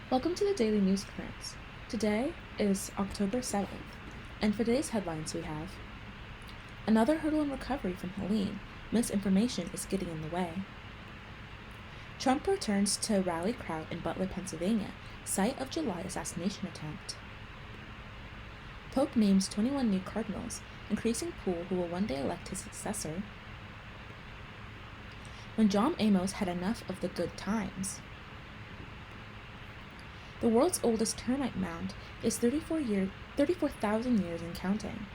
Welcome to the Daily News Currents. Today is October 7th, and for today's headlines we have another hurdle in recovery from Helene. Misinformation is getting in the way. Trump returns to rally crowd in Butler, Pennsylvania, site of July assassination attempt. Pope names 21 new cardinals, increasing pool who will one day elect his successor. When John Amos had enough of the good times. The world's oldest termite mound is 34,000 years and counting.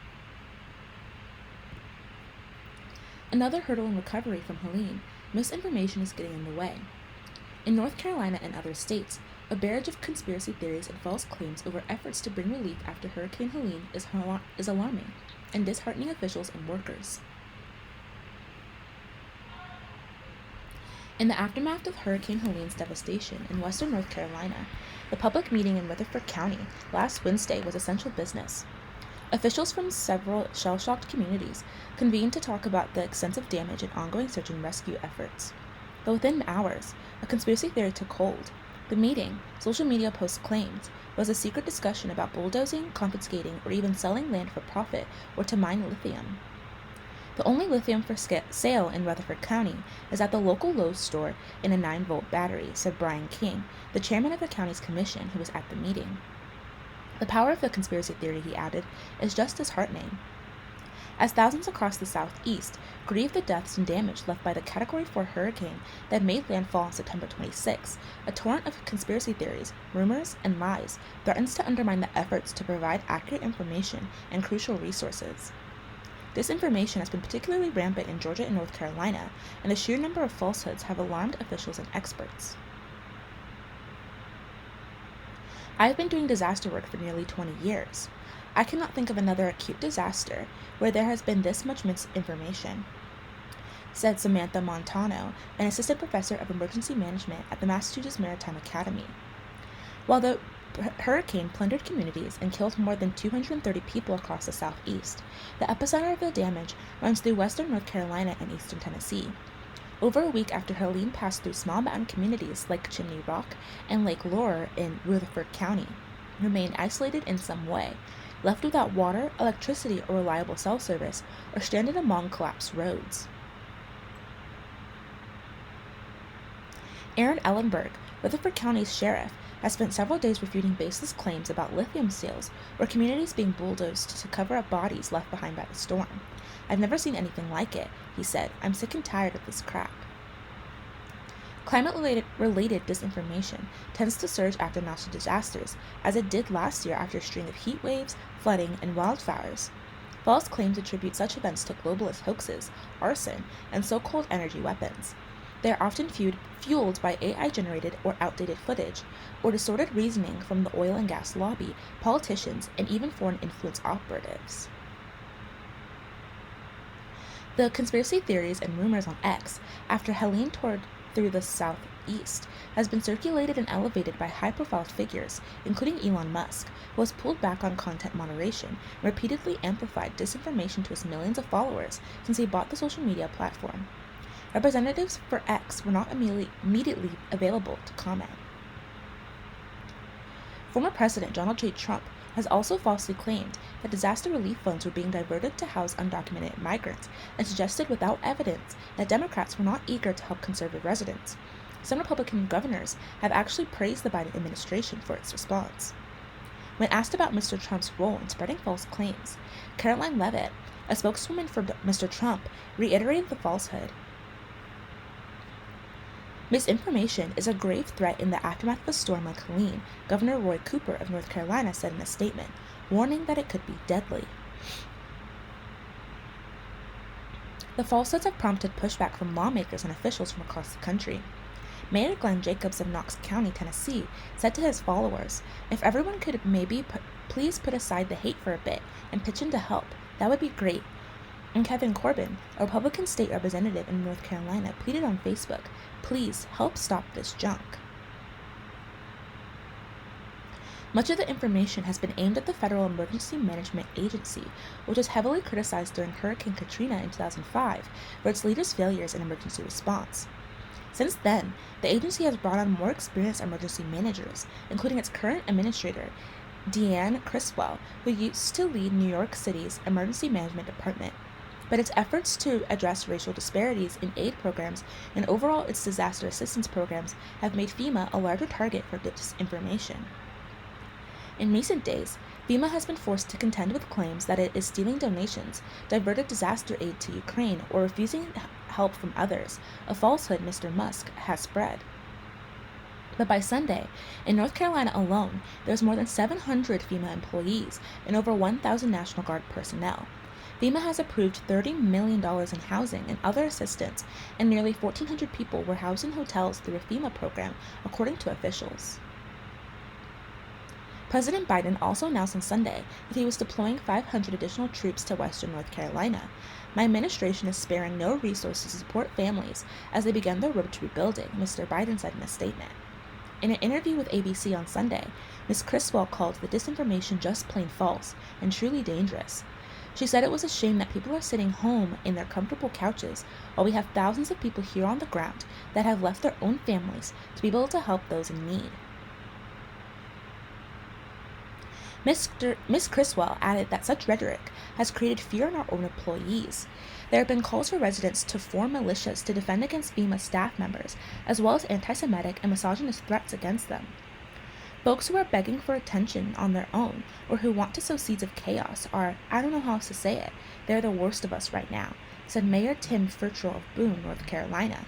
Another hurdle in recovery from Helene. Misinformation is getting in the way. In North Carolina and other states, a barrage of conspiracy theories and false claims over efforts to bring relief after Hurricane Helene is alarming and disheartening officials and workers. In the aftermath of Hurricane Helene's devastation in western North Carolina, the public meeting in Rutherford County last Wednesday was essential business. Officials from several shell-shocked communities convened to talk about the extensive damage and ongoing search and rescue efforts. But within hours, a conspiracy theory took hold. The meeting, social media posts claimed, was a secret discussion about bulldozing, confiscating, or even selling land for profit or to mine lithium. The only lithium for sale in Rutherford County is at the local Lowe's store in a 9-volt battery, said Brian King, the chairman of the county's commission who was at the meeting. The power of the conspiracy theory, he added, is just disheartening. As thousands across the southeast grieve the deaths and damage left by the Category 4 hurricane that made landfall on September 26, a torrent of conspiracy theories, rumors, and lies threatens to undermine the efforts to provide accurate information and crucial resources. Disinformation has been particularly rampant in Georgia and North Carolina, and the sheer number of falsehoods have alarmed officials and experts. I've been doing disaster work for nearly 20 years. I cannot think of another acute disaster where there has been this much misinformation, said Samantha Montano, an assistant professor of emergency management at the Massachusetts Maritime Academy. While the hurricane plundered communities and killed more than 230 people across the southeast, the epicenter of the damage runs through western North Carolina and eastern Tennessee. Over a week after Helene passed through small mountain communities like Chimney Rock and Lake Laurer in Rutherford County remained isolated in some way, left without water, electricity, or reliable cell service, or stranded among collapsed roads. Aaron Ellenberg, Rutherford County's sheriff, has spent several days refuting baseless claims about lithium sales or communities being bulldozed to cover up bodies left behind by the storm. I've never seen anything like it, he said. I'm sick and tired of this crap. Climate-related disinformation tends to surge after natural disasters, as it did last year after a string of heat waves, flooding, and wildfires. False claims attribute such events to globalist hoaxes, arson, and so-called energy weapons. They are often fueled by AI-generated or outdated footage, or distorted reasoning from the oil and gas lobby, politicians, and even foreign influence operatives. The conspiracy theories and rumors on X, after Helene tore through the southeast, has been circulated and elevated by high-profile figures, including Elon Musk, who has pulled back on content moderation and repeatedly amplified disinformation to his millions of followers since he bought the social media platform. Representatives for X were not immediately available to comment. Former President Donald J. Trump has also falsely claimed that disaster relief funds were being diverted to house undocumented migrants and suggested without evidence that Democrats were not eager to help conservative residents. Some Republican governors have actually praised the Biden administration for its response. When asked about Mr. Trump's role in spreading false claims, Caroline Leavitt, a spokeswoman for Mr. Trump, reiterated the falsehood. Misinformation is a grave threat in the aftermath of a storm like Helene, Governor Roy Cooper of North Carolina said in a statement, warning that it could be deadly. The falsehoods have prompted pushback from lawmakers and officials from across the country. Mayor Glenn Jacobs of Knox County, Tennessee, said to his followers, if everyone could please put aside the hate for a bit and pitch in to help, that would be great. And Kevin Corbin, a Republican state representative in North Carolina, pleaded on Facebook, please help stop this junk. Much of the information has been aimed at the Federal Emergency Management Agency, which was heavily criticized during Hurricane Katrina in 2005 for its leaders' failures in emergency response. Since then, the agency has brought on more experienced emergency managers, including its current administrator, Deanne Criswell, who used to lead New York City's Emergency Management Department. But its efforts to address racial disparities in aid programs and overall its disaster assistance programs have made FEMA a larger target for disinformation. In recent days, FEMA has been forced to contend with claims that it is stealing donations, diverted disaster aid to Ukraine, or refusing help from others, a falsehood Mr. Musk has spread. But by Sunday, in North Carolina alone, there's more than 700 FEMA employees and over 1,000 National Guard personnel. FEMA has approved $30 million in housing and other assistance, and nearly 1,400 people were housed in hotels through a FEMA program, according to officials. President Biden also announced on Sunday that he was deploying 500 additional troops to western North Carolina. My administration is sparing no resources to support families as they begin their road to rebuilding, Mr. Biden said in a statement. In an interview with ABC on Sunday, Ms. Criswell called the disinformation just plain false and truly dangerous. She said it was a shame that people are sitting home in their comfortable couches while we have thousands of people here on the ground that have left their own families to be able to help those in need. Ms. Criswell added that such rhetoric has created fear in our own employees. There have been calls for residents to form militias to defend against FEMA staff members, as well as anti-Semitic and misogynist threats against them. Folks who are begging for attention on their own or who want to sow seeds of chaos are, I don't know how else to say it, they're the worst of us right now, said Mayor Tim Furtrell of Boone, North Carolina.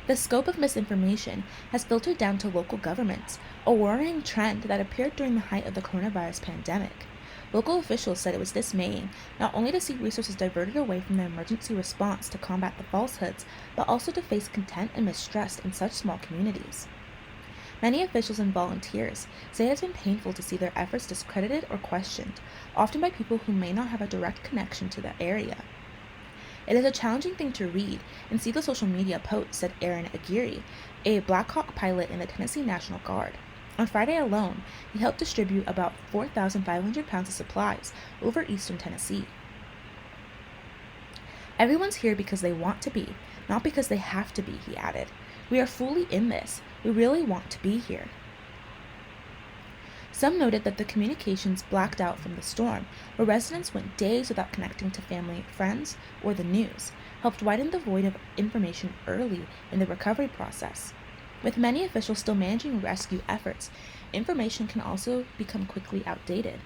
The scope of misinformation has filtered down to local governments, a worrying trend that appeared during the height of the coronavirus pandemic. Local officials said it was dismaying not only to see resources diverted away from the emergency response to combat the falsehoods, but also to face contempt and mistrust in such small communities. Many officials and volunteers say it has been painful to see their efforts discredited or questioned, often by people who may not have a direct connection to the area. It is a challenging thing to read and see the social media posts, said Aaron Aguirre, a Black Hawk pilot in the Tennessee National Guard. On Friday alone, he helped distribute about 4,500 pounds of supplies over eastern Tennessee. Everyone's here because they want to be, not because they have to be, he added. We are fully in this. We really want to be here. Some noted that the communications blacked out from the storm, where residents went days without connecting to family, friends, or the news, helped widen the void of information early in the recovery process. With many officials still managing rescue efforts, information can also become quickly outdated.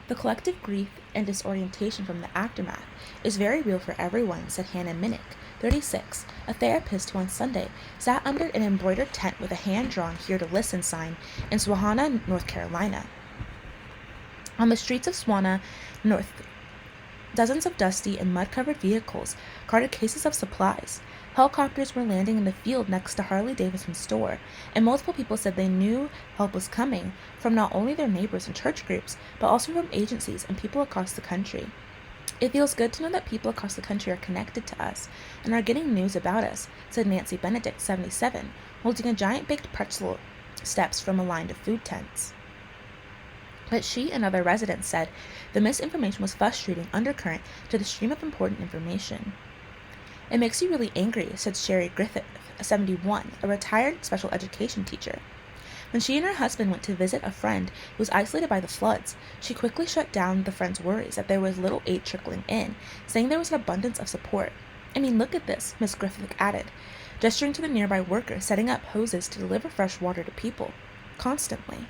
The collective grief and disorientation from the aftermath is very real for everyone, said Hannah Minnick, 36, a therapist who on Sunday sat under an embroidered tent with a hand-drawn "Here to Listen" sign in Swanna, North Carolina. On the streets of Swanna, North, dozens of dusty and mud-covered vehicles carted cases of supplies. Helicopters were landing in the field next to Harley-Davidson's store, and multiple people said they knew help was coming from not only their neighbors and church groups, but also from agencies and people across the country. It feels good to know that people across the country are connected to us and are getting news about us, said Nancy Benedict, 77, holding a giant baked pretzel steps from a line of food tents. But she and other residents said the misinformation was frustrating undercurrent to the stream of important information. It makes you really angry, said Sherry Griffith, 71, a retired special education teacher. When she and her husband went to visit a friend who was isolated by the floods, she quickly shut down the friend's worries that there was little aid trickling in, saying there was an abundance of support. I mean, look at this, Miss Griffith added, gesturing to the nearby worker setting up hoses to deliver fresh water to people, constantly.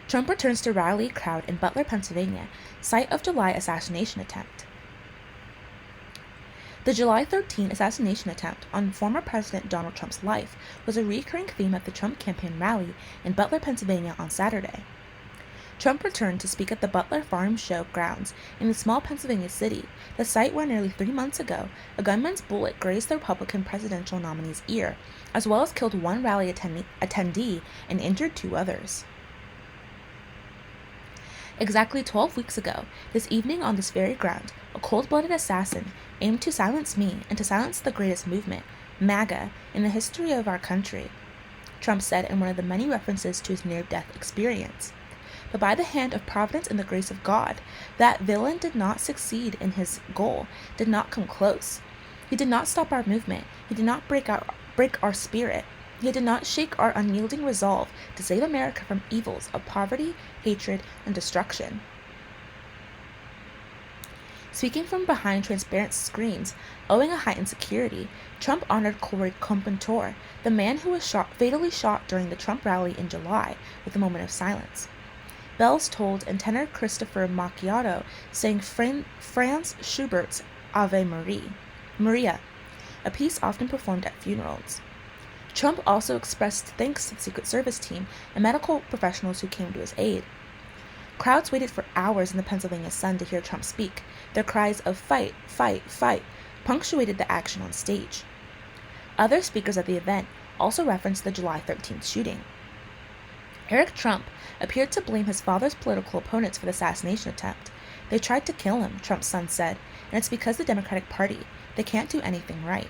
Trump returns to rally crowd in Butler, Pennsylvania, site of July assassination attempt. The July 13 assassination attempt on former President Donald Trump's life was a recurring theme at the Trump campaign rally in Butler, Pennsylvania on Saturday. Trump returned to speak at the Butler Farm Show grounds in the small Pennsylvania city, the site where nearly 3 months ago a gunman's bullet grazed the Republican presidential nominee's ear, as well as killed one rally attendee and injured 2 others. Exactly 12 weeks ago, this evening on this very ground, a cold-blooded assassin aimed to silence me and to silence the greatest movement, MAGA, in the history of our country, Trump said in one of the many references to his near-death experience. but by the hand of providence and the grace of God, that villain did not succeed in his goal, did not come close. He did not stop our movement. He did not break our spirit. He did not shake our unyielding resolve to save America from evils of poverty, hatred, and destruction. Speaking from behind transparent screens, owing a heightened security, Trump honored Corey Compentor, the man who was fatally shot during the Trump rally in July, with a moment of silence. Bells tolled, and tenor Christopher Macchiato sang Franz Schubert's Ave Maria, a piece often performed at funerals. Trump also expressed thanks to the Secret Service team and medical professionals who came to his aid. Crowds waited for hours in the Pennsylvania sun to hear Trump speak. Their cries of "fight, fight, fight" punctuated the action on stage. Other speakers at the event also referenced the July 13th shooting. Eric Trump appeared to blame his father's political opponents for the assassination attempt. "They tried to kill him," Trump's son said, "and it's because the Democratic Party. They can't do anything right."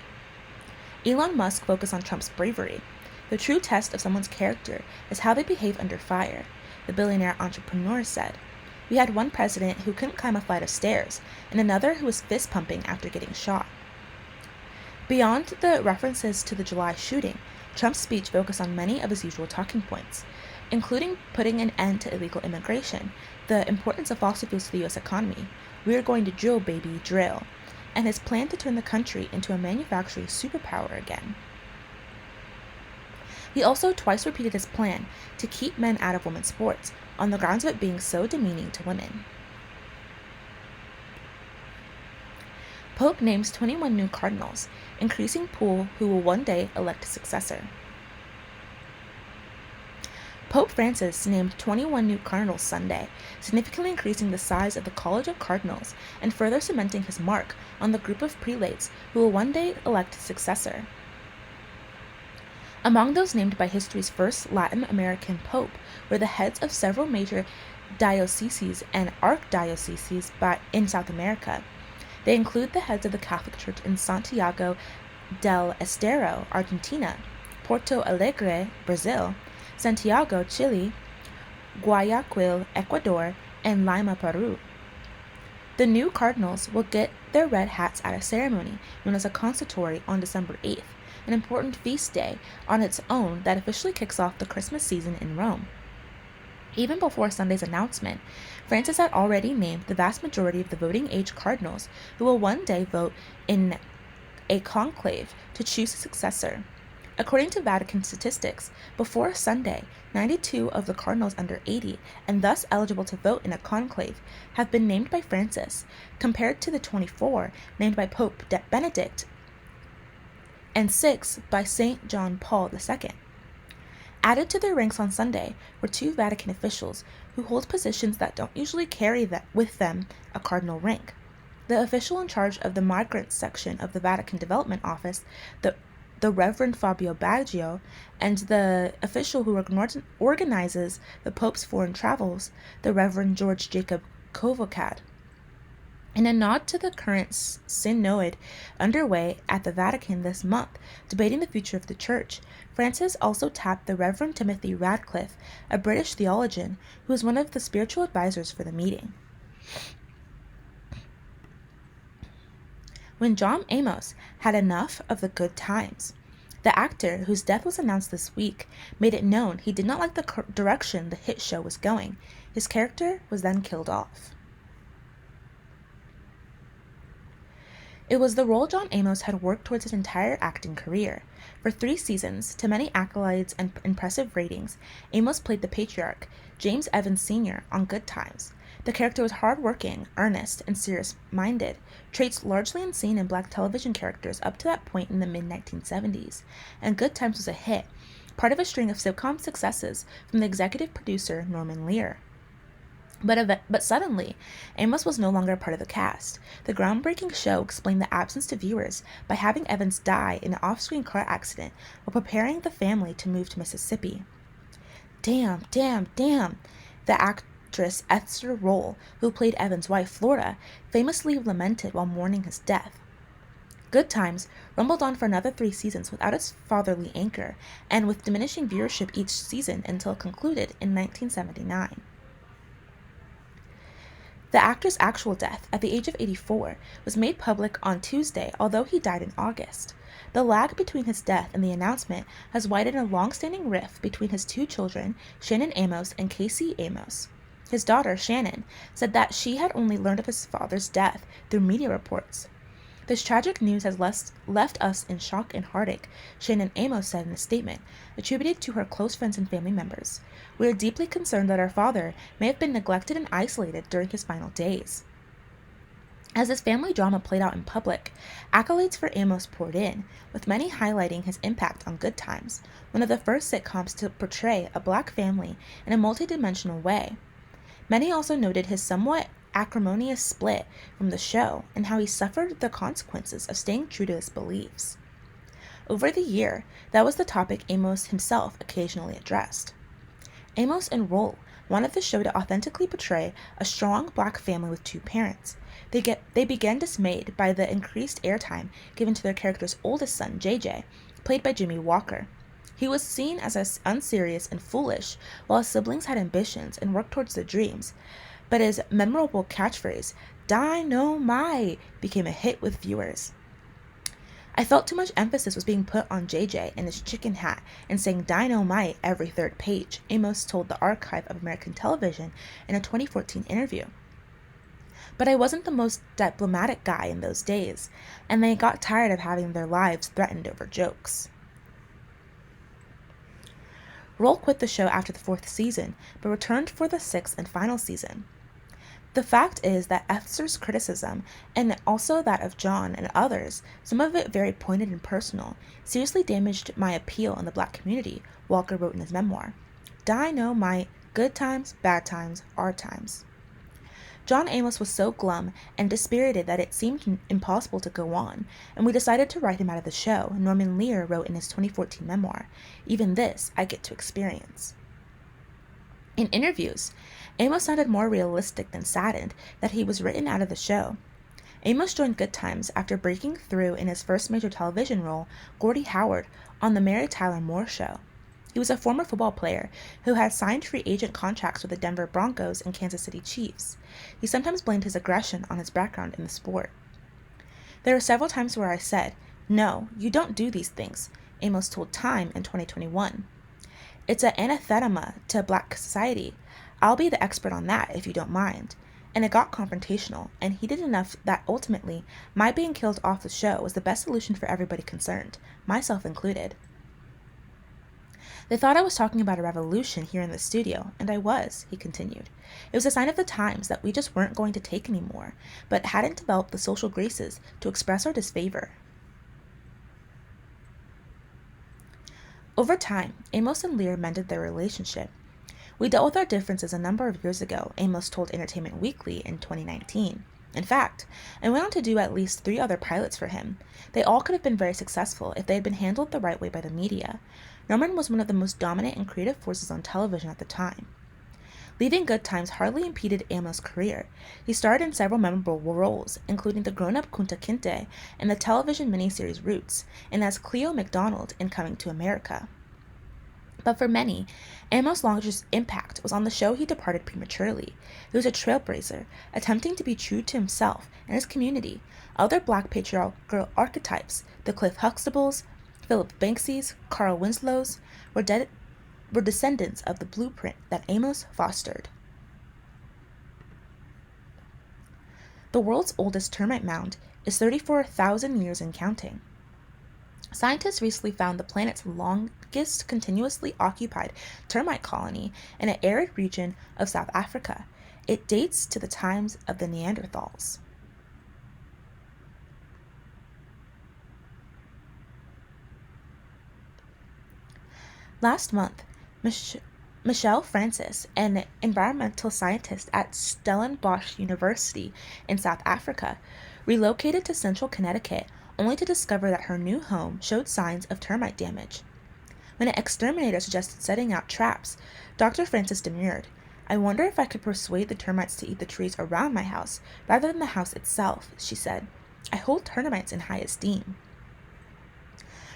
Elon Musk focused on Trump's bravery. "The true test of someone's character is how they behave under fire," the billionaire entrepreneur said. "We had one president who couldn't climb a flight of stairs, and another who was fist-pumping after getting shot." Beyond the references to the July shooting, Trump's speech focused on many of his usual talking points, including putting an end to illegal immigration, the importance of fossil fuels to the U.S. economy, "We're going to drill, baby, drill," and his plan to turn the country into a manufacturing superpower again. He also twice repeated his plan to keep men out of women's sports, on the grounds of it being so demeaning to women. Pope names 21 new cardinals, increasing pool who will one day elect a successor. Pope Francis named 21 new cardinals Sunday, significantly increasing the size of the College of Cardinals and further cementing his mark on the group of prelates who will one day elect a successor. Among those named by history's first Latin American pope were the heads of several major dioceses and archdioceses in South America. They include the heads of the Catholic Church in Santiago del Estero, Argentina, Porto Alegre, Brazil, Santiago, Chile, Guayaquil, Ecuador, and Lima, Peru. The new cardinals will get their red hats at a ceremony known as a consistory on December 8th, an important feast day on its own that officially kicks off the Christmas season in Rome. Even before Sunday's announcement, Francis had already named the vast majority of the voting-age cardinals who will one day vote in a conclave to choose a successor. According to Vatican statistics, before Sunday, 92 of the cardinals under 80, and thus eligible to vote in a conclave, have been named by Francis, compared to the 24 named by Pope Benedict and 6 by St. John Paul II. Added to their ranks on Sunday were 2 Vatican officials who hold positions that don't usually carry with them a cardinal rank. The official in charge of the migrants section of the Vatican Development Office, the Reverend Fabio Baggio, and the official who organizes the Pope's foreign travels, the Reverend George Jacob Kovocad. In a nod to the current synod underway at the Vatican this month, debating the future of the Church, Francis also tapped the Reverend Timothy Radcliffe, a British theologian who was one of the spiritual advisors for the meeting. When John Amos had enough of the good times, the actor, whose death was announced this week, made it known he did not like the direction the hit show was going. His character was then killed off. It was the role John Amos had worked towards his entire acting career. For 3 seasons, to many accolades and impressive ratings, Amos played the patriarch, James Evans Sr., on Good Times. The character was hard-working, earnest, and serious-minded, traits largely unseen in black television characters up to that point in the mid-1970s, and Good Times was a hit, part of a string of sitcom successes from the executive producer Norman Lear. But suddenly, Amos was no longer part of the cast. The groundbreaking show explained the absence to viewers by having Evans die in an off-screen car accident while preparing the family to move to Mississippi. Damn. The actress Esther Roll, who played Evans' wife, Flora, famously lamented while mourning his death. Good Times rumbled on for another 3 seasons without its fatherly anchor, and with diminishing viewership each season until it concluded in 1979. The actor's actual death, at the age of 84, was made public on Tuesday, although he died in August. The lag between his death and the announcement has widened a long-standing rift between his two children, Shannon Amos and Casey Amos. His daughter, Shannon, said that she had only learned of his father's death through media reports. This tragic news has left us in shock and heartache, Shannon Amos said in a statement, attributed to her close friends and family members. We are deeply concerned that our father may have been neglected and isolated during his final days. As this family drama played out in public, accolades for Amos poured in, with many highlighting his impact on Good Times, one of the first sitcoms to portray a black family in a multidimensional way. Many also noted his somewhat acrimonious split from the show and how he suffered the consequences of staying true to his beliefs. Over the year, that was the topic Amos himself occasionally addressed. Amos and Roll wanted the show to authentically portray a strong black family with two parents. They began dismayed by the increased airtime given to their character's oldest son, JJ, played by Jimmy Walker. He was seen as unserious and foolish, while his siblings had ambitions and worked towards their dreams. But his memorable catchphrase, "Dynamite," became a hit with viewers. I felt too much emphasis was being put on JJ and his chicken hat and saying "Dynamite" every third page, Amos told the Archive of American Television in a 2014 interview. But I wasn't the most diplomatic guy in those days, and they got tired of having their lives threatened over jokes. Roll quit the show after the 4th season, but returned for the 6th and final season. The fact is that Esther's criticism, and also that of John and others, some of it very pointed and personal, seriously damaged my appeal in the black community, Walker wrote in his memoir. Dynamite, good times, bad times, our times. John Amos was so glum and dispirited that it seemed impossible to go on, and we decided to write him out of the show, Norman Lear wrote in his 2014 memoir. Even this I get to experience. In interviews, Amos sounded more realistic than saddened that he was written out of the show. Amos joined Good Times after breaking through in his first major television role, Gordie Howard, on The Mary Tyler Moore Show. He was a former football player who had signed free agent contracts with the Denver Broncos and Kansas City Chiefs. He sometimes blamed his aggression on his background in the sport. There were several times where I said, "No, you don't do these things," Amos told Time in 2021. "It's an anathema to black society. I'll be the expert on that if you don't mind." And it got confrontational and heated enough that ultimately my being killed off the show was the best solution for everybody concerned, myself included. They thought I was talking about a revolution here in the studio, and I was, he continued. It was a sign of the times that we just weren't going to take anymore, but hadn't developed the social graces to express our disfavor. Over time, Amos and Lear mended their relationship. We dealt with our differences a number of years ago, Amos told Entertainment Weekly in 2019. In fact, I went on to do at least 3 other pilots for him. They all could have been very successful if they had been handled the right way by the media. Norman was one of the most dominant and creative forces on television at the time. Leaving Good Times hardly impeded Amos' career. He starred in several memorable roles, including the grown-up Kunta Kinte in the television miniseries Roots, and as Cleo MacDonald in Coming to America. But for many, Amos' largest impact was on the show he departed prematurely. He was a trailblazer, attempting to be true to himself and his community. Other black patriarchal archetypes, the Cliff Huxtables, Philip Bankses, Carl Winslows, were descendants of the blueprint that Amos fostered. The world's oldest termite mound is 34,000 years and counting. Scientists recently found the planet's longest continuously occupied termite colony in an arid region of South Africa. It dates to the times of the Neanderthals. Last month, Michelle Francis, an environmental scientist at Stellenbosch University in South Africa, relocated to central Connecticut only to discover that her new home showed signs of termite damage. When an exterminator suggested setting out traps, Dr. Francis demurred. "I wonder if I could persuade the termites to eat the trees around my house rather than the house itself," she said. "I hold termites in high esteem."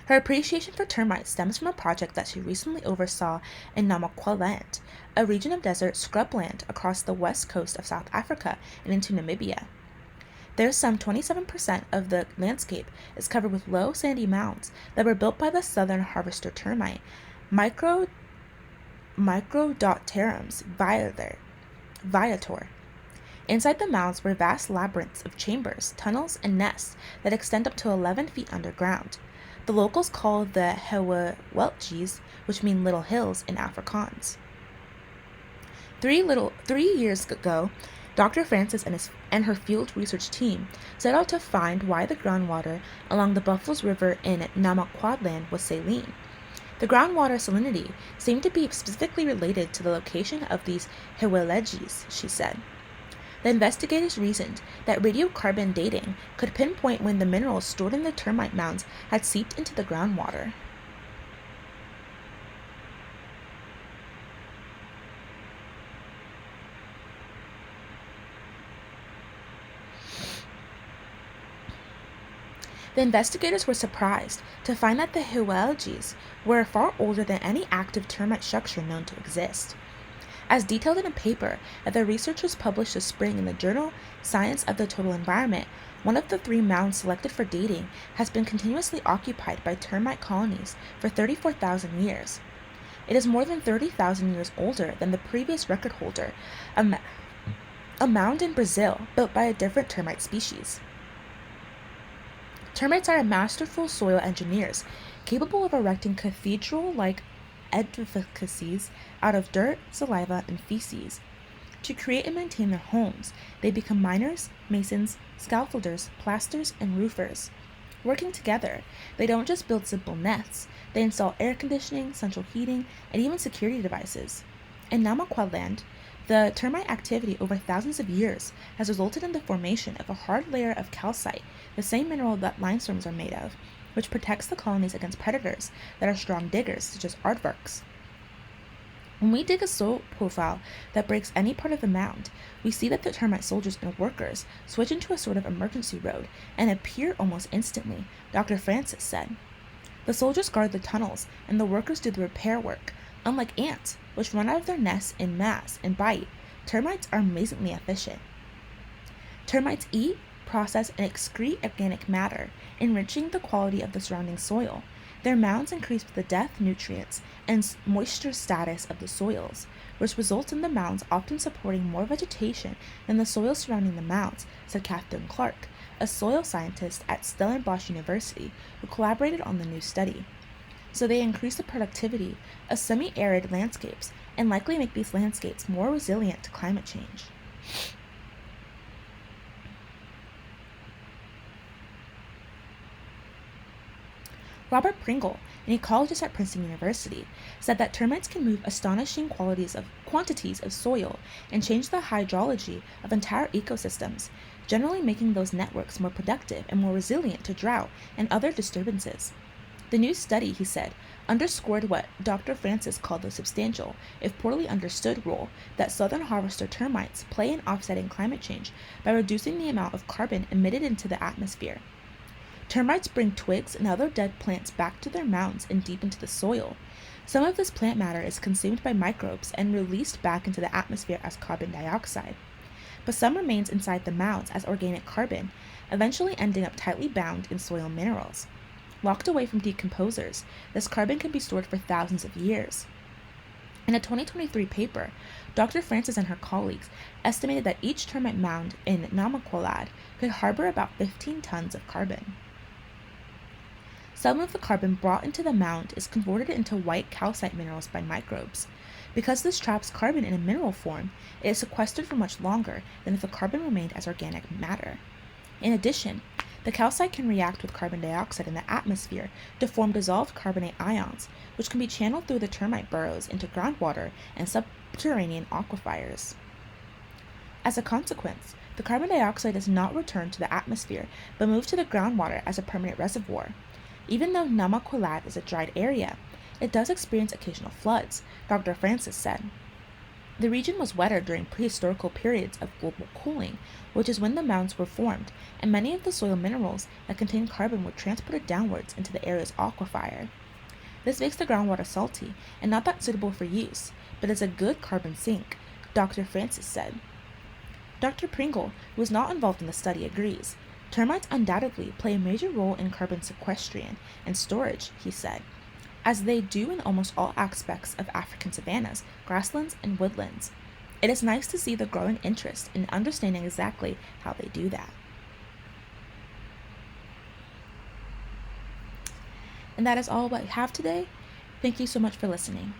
Her appreciation for termites stems from a project that she recently oversaw in Namaqualand, a region of desert scrubland across the west coast of South Africa and into Namibia. There's some 27% of the landscape is covered with low sandy mounds that were built by the southern harvester termite, Microdocterums viator. Inside the mounds were vast labyrinths of chambers, tunnels, and nests that extend up to 11 feet underground. The locals call the Heweltjies, which mean little hills in Afrikaans. 3 years ago, Dr. Francis and her field research team set out to find why the groundwater along the Buffaloes River in Namaqualand was saline. The groundwater salinity seemed to be specifically related to the location of these Heweltjies, she said. The investigators reasoned that radiocarbon dating could pinpoint when the minerals stored in the termite mounds had seeped into the groundwater. The investigators were surprised to find that the Heweltjies were far older than any active termite structure known to exist. As detailed in a paper that the researchers published this spring in the journal Science of the Total Environment, one of the 3 mounds selected for dating has been continuously occupied by termite colonies for 34,000 years. It is more than 30,000 years older than the previous record holder, a mound in Brazil built by a different termite species. Termites are masterful soil engineers, capable of erecting cathedral-like edifices out of dirt, saliva, and feces. To create and maintain their homes, they become miners, masons, scaffolders, plasters, and roofers. Working together, they don't just build simple nests, they install air conditioning, central heating, and even security devices. In Namaqualand, the termite activity over thousands of years has resulted in the formation of a hard layer of calcite, the same mineral that limestones are made of, which protects the colonies against predators that are strong diggers, such as aardvarks. When we dig a soil profile that breaks any part of the mound, we see that the termite soldiers and workers switch into a sort of emergency road and appear almost instantly, Dr. Francis said. The soldiers guard the tunnels, and the workers do the repair work. Unlike ants, which run out of their nests en masse and bite, termites are amazingly efficient. Termites eat, process, and excrete organic matter, enriching the quality of the surrounding soil. Their mounds increase with the depth, nutrients, and moisture status of the soils, which results in the mounds often supporting more vegetation than the soil surrounding the mounds, said Catherine Clark, a soil scientist at Stellenbosch University, who collaborated on the new study. So they increase the productivity of semi-arid landscapes and likely make these landscapes more resilient to climate change. Robert Pringle, an ecologist at Princeton University, said that termites can move astonishing quantities of soil and change the hydrology of entire ecosystems, generally making those networks more productive and more resilient to drought and other disturbances. The new study, he said, underscored what Dr. Francis called the substantial, if poorly understood, role that southern harvester termites play in offsetting climate change by reducing the amount of carbon emitted into the atmosphere. Termites bring twigs and other dead plants back to their mounds and deep into the soil. Some of this plant matter is consumed by microbes and released back into the atmosphere as carbon dioxide. But some remains inside the mounds as organic carbon, eventually ending up tightly bound in soil minerals. Locked away from decomposers, this carbon can be stored for thousands of years. In a 2023 paper, Dr. Francis and her colleagues estimated that each termite mound in Namaqualand could harbor about 15 tons of carbon. Some of the carbon brought into the mound is converted into white calcite minerals by microbes. Because this traps carbon in a mineral form, it is sequestered for much longer than if the carbon remained as organic matter. In addition, the calcite can react with carbon dioxide in the atmosphere to form dissolved carbonate ions, which can be channeled through the termite burrows into groundwater and subterranean aquifers. As a consequence, the carbon dioxide does not return to the atmosphere, but moves to the groundwater as a permanent reservoir. Even though Namaqualand is a dried area, it does experience occasional floods, Dr. Francis said. The region was wetter during prehistorical periods of global cooling, which is when the mounds were formed, and many of the soil minerals that contain carbon were transported downwards into the area's aquifer. This makes the groundwater salty and not that suitable for use, but is a good carbon sink, Dr. Francis said. Dr. Pringle, who was not involved in the study, agrees. Termites undoubtedly play a major role in carbon sequestration and storage, he said, as they do in almost all aspects of African savannas, grasslands, and woodlands. It is nice to see the growing interest in understanding exactly how they do that. And that is all what we have today. Thank you so much for listening.